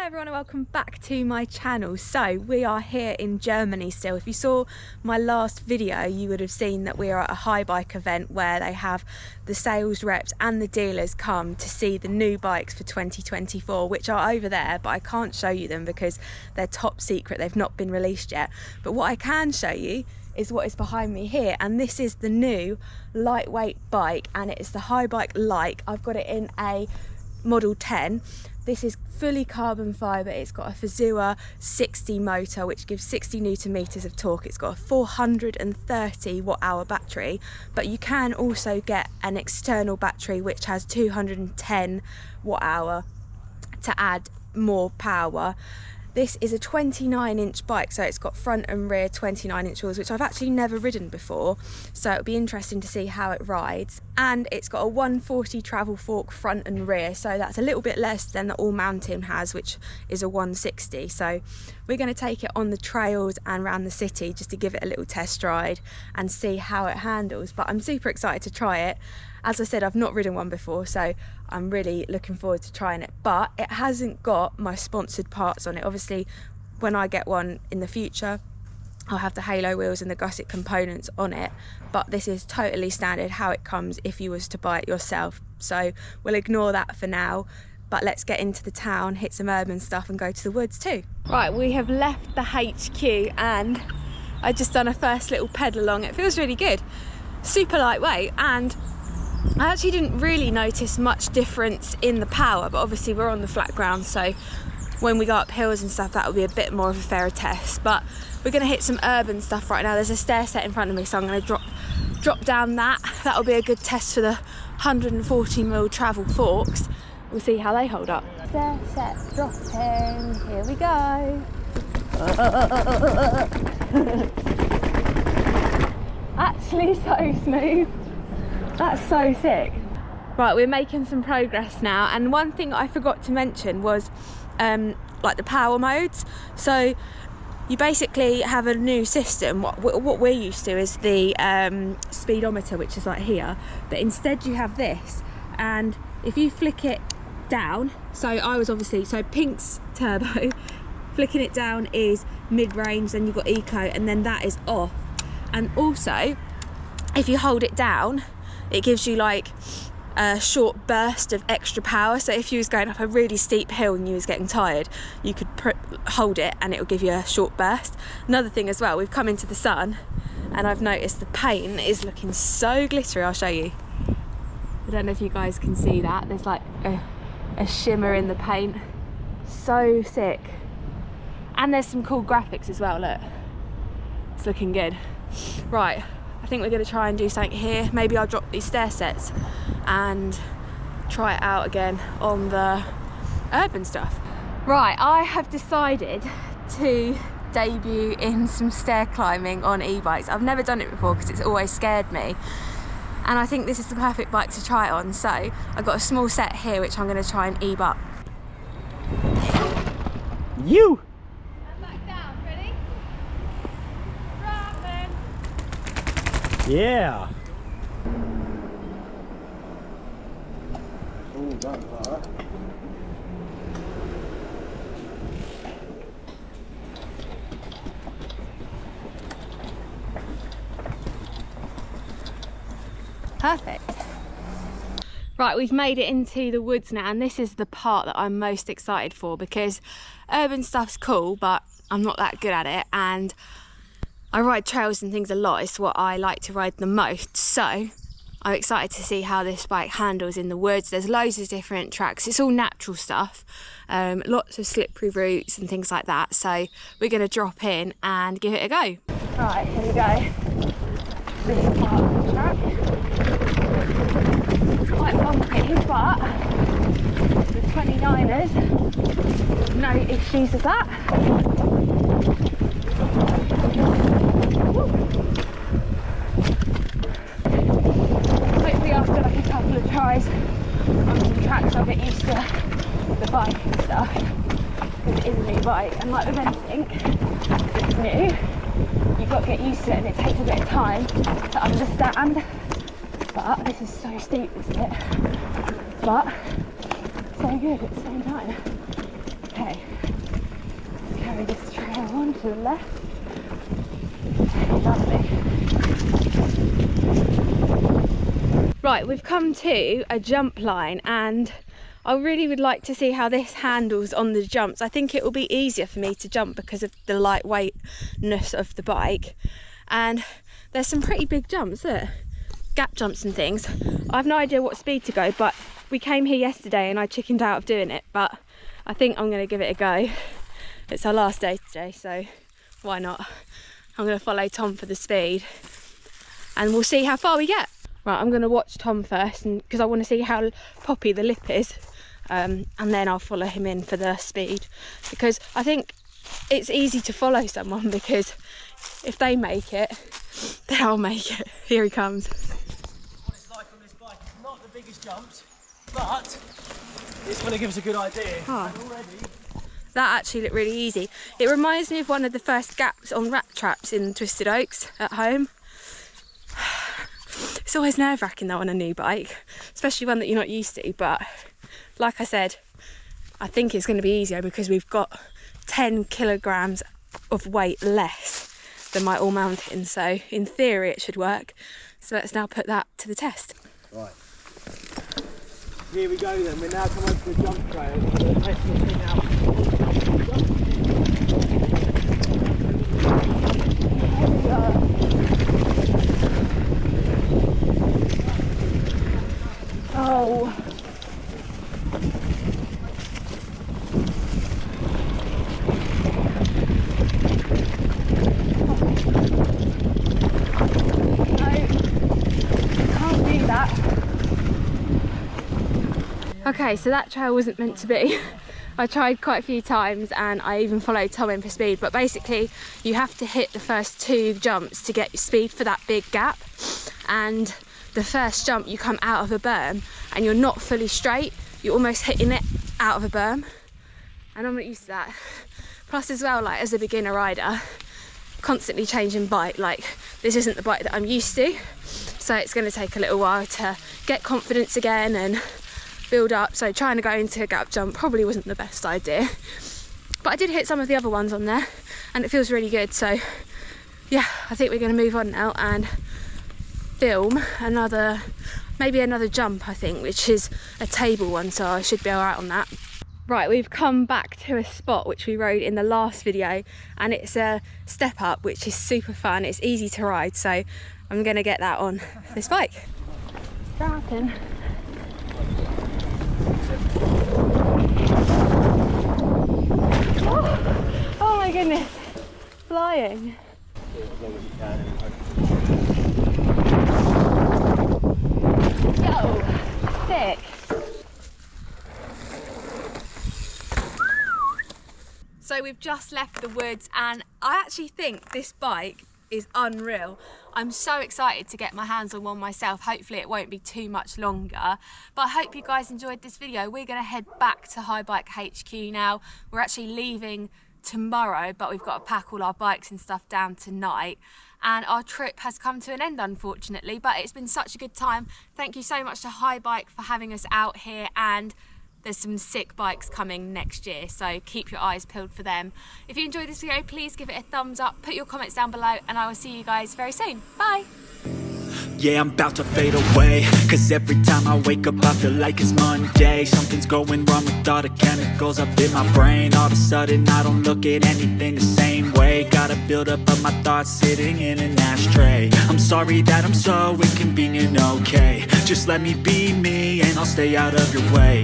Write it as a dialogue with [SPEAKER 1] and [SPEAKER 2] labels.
[SPEAKER 1] Hello everyone and welcome back to my channel. So we are here in Germany still. If you saw my last video you would have seen that we are at a Haibike event where they have the sales reps and the dealers come to see the new bikes for 2024, which are over there, but I can't show you them because they're top secret, they've not been released yet. But what I can show you is what is behind me here, and this is the new lightweight bike and it is the Haibike Lyke. I've got it in a model 10. This is fully carbon fibre. It's got a Fazua 60 motor which gives 60 Newton meters of torque. It's got a 430 watt hour battery, but you can also get an external battery which has 210 watt hour to add more power. This is a 29-inch bike, so it's got front and rear 29-inch wheels, which I've actually never ridden before, so it'll be interesting to see how it rides. And it's got a 140 travel fork front and rear, so that's a little bit less than the all-mountain has, which is a 160. So we're going to take it on the trails and around the city just to give it a little test ride and see how it handles. But I'm super excited to try it. As I said, I've not ridden one before, so I'm really looking forward to trying it. But it hasn't got my sponsored parts on it. Obviously, when I get one in the future, I'll have the halo wheels and the gusset components on it. But this is totally standard how it comes if you was to buy it yourself. So we'll ignore that for now. But let's get into the town, hit some urban stuff and go to the woods too. Right, we have left the HQ and I've just done a first little pedal along. It feels really good. Super lightweight, and I actually didn't really notice much difference in the power, but obviously we're on the flat ground, so when we go up hills and stuff that will be a bit more of a fairer test. But we're going to hit some urban stuff right now. There's a stair set in front of me, so I'm going to drop down that. That'll be a good test for the 140mm travel forks. We'll see how they hold up. Stair set dropping, here we go. Actually so smooth. That's so sick. Right, we're making some progress now, and one thing I forgot to mention was like the power modes. So you basically have a new system. What we're used to is the speedometer, which is like here, but instead you have this, and if you flick it down, so pink's turbo, flicking it down is mid-range, then you've got eco, and then that is off. And also if you hold it down, it gives you like a short burst of extra power. So if you was going up a really steep hill and you was getting tired, you could hold it and it will give you a short burst. Another thing as well, we've come into the sun and I've noticed the paint is looking so glittery. I'll show you. I don't know if you guys can see that. There's like a shimmer in the paint. So sick. And there's some cool graphics as well, look. It's looking good. Right. I think we're going to try and do something here. Maybe I'll drop these stair sets and try it out again on the urban stuff. Right, I have decided to debut in some stair climbing on e-bikes. I've never done it before because it's always scared me. And I think this is the perfect bike to try it on. So I've got a small set here which I'm going to try and ebe up.
[SPEAKER 2] You! Yeah.
[SPEAKER 1] Perfect. Right, we've made it into the woods now, and this is the part that I'm most excited for because urban stuff's cool, but I'm not that good at it, and I ride trails and things a lot. It's what I like to ride the most. So I'm excited to see how this bike handles in the woods. There's loads of different tracks. It's all natural stuff. Lots of slippery routes and things like that. So we're going to drop in and give it a go. Right, here we go. This is part of the track. It's quite bumpy, but the 29ers, no issues with that. Hopefully after like a couple of tries on some tracks I'll get used to the bike and stuff, because it is a new bike, and like with anything that's new, you've got to get used to it and it takes a bit of time to understand. But this is so steep, this bit, but so good at the same time. Okay. to the left. Lovely. Right, we've come to a jump line, and I really would like to see how this handles on the jumps. I think it will be easier for me to jump because of the lightweightness of the bike. And there's some pretty big jumps, look, gap jumps and things. I have no idea what speed to go, but we came here yesterday and I chickened out of doing it, but I think I'm going to give it a go. It's our last day today, so why not? I'm going to follow Tom for the speed and we'll see how far we get. Right, I'm going to watch Tom first because I want to see how poppy the lip is, and then I'll follow him in for the speed, because I think it's easy to follow someone, because if they make it, then I'll make it. Here he comes.
[SPEAKER 2] What it's like on this bike, it's not the biggest jumps, but it's going to give us a good idea.
[SPEAKER 1] Oh.
[SPEAKER 2] And already...
[SPEAKER 1] That actually looked really easy. It reminds me of one of the first gaps on rat traps in Twisted Oaks at home. It's always nerve-wracking though on a new bike, especially one that you're not used to, but like I said, I think it's going to be easier because we've got 10 kilograms of weight less than my all-mountain, so in theory it should work. So let's now put that to the test.
[SPEAKER 2] Right, here we go then. We're now coming up to the jump trail. We're going to test this thing out.
[SPEAKER 1] Oh. Okay, so that trail wasn't meant to be. I tried quite a few times and I even followed Tom in for speed, but basically you have to hit the first 2 jumps to get your speed for that big gap, and the first jump you come out of a berm and you're not fully straight, you're almost hitting it out of a berm, and I'm not used to that. Plus as well, like as a beginner rider, constantly changing bike, like this isn't the bike that I'm used to, so it's going to take a little while to get confidence again and build up. So trying to go into a gap jump probably wasn't the best idea, but I did hit some of the other ones on there and it feels really good. So yeah, I think we're going to move on now and film maybe another jump, I think, which is a table one, so I should be alright on that. Right, we've come back to a spot which we rode in the last video, and it's a step up which is super fun. It's easy to ride, so I'm going to get that on this bike. Strapping. Oh my goodness, flying. Yo, sick. So we've just left the woods and I actually think this bike is unreal. I'm so excited to get my hands on one myself. Hopefully it won't be too much longer, but I hope you guys enjoyed this video. We're going to head back to Haibike HQ now. We're actually leaving tomorrow, but we've got to pack all our bikes and stuff down tonight, and our trip has come to an end unfortunately, but it's been such a good time. Thank you so much to Haibike for having us out here, and there's some sick bikes coming next year, so keep your eyes peeled for them. If you enjoyed this video, please give it a thumbs up, put your comments down below, and I will see you guys very soon. Bye.
[SPEAKER 3] Yeah, I'm about to fade away, cause every time I wake up I feel like it's Monday. Something's going wrong with all the chemicals up in my brain. All of a sudden I don't look at anything the same way. Gotta build up of my thoughts sitting in an ashtray. I'm sorry that I'm so inconvenient, okay. Just let me be me and I'll stay out of your way.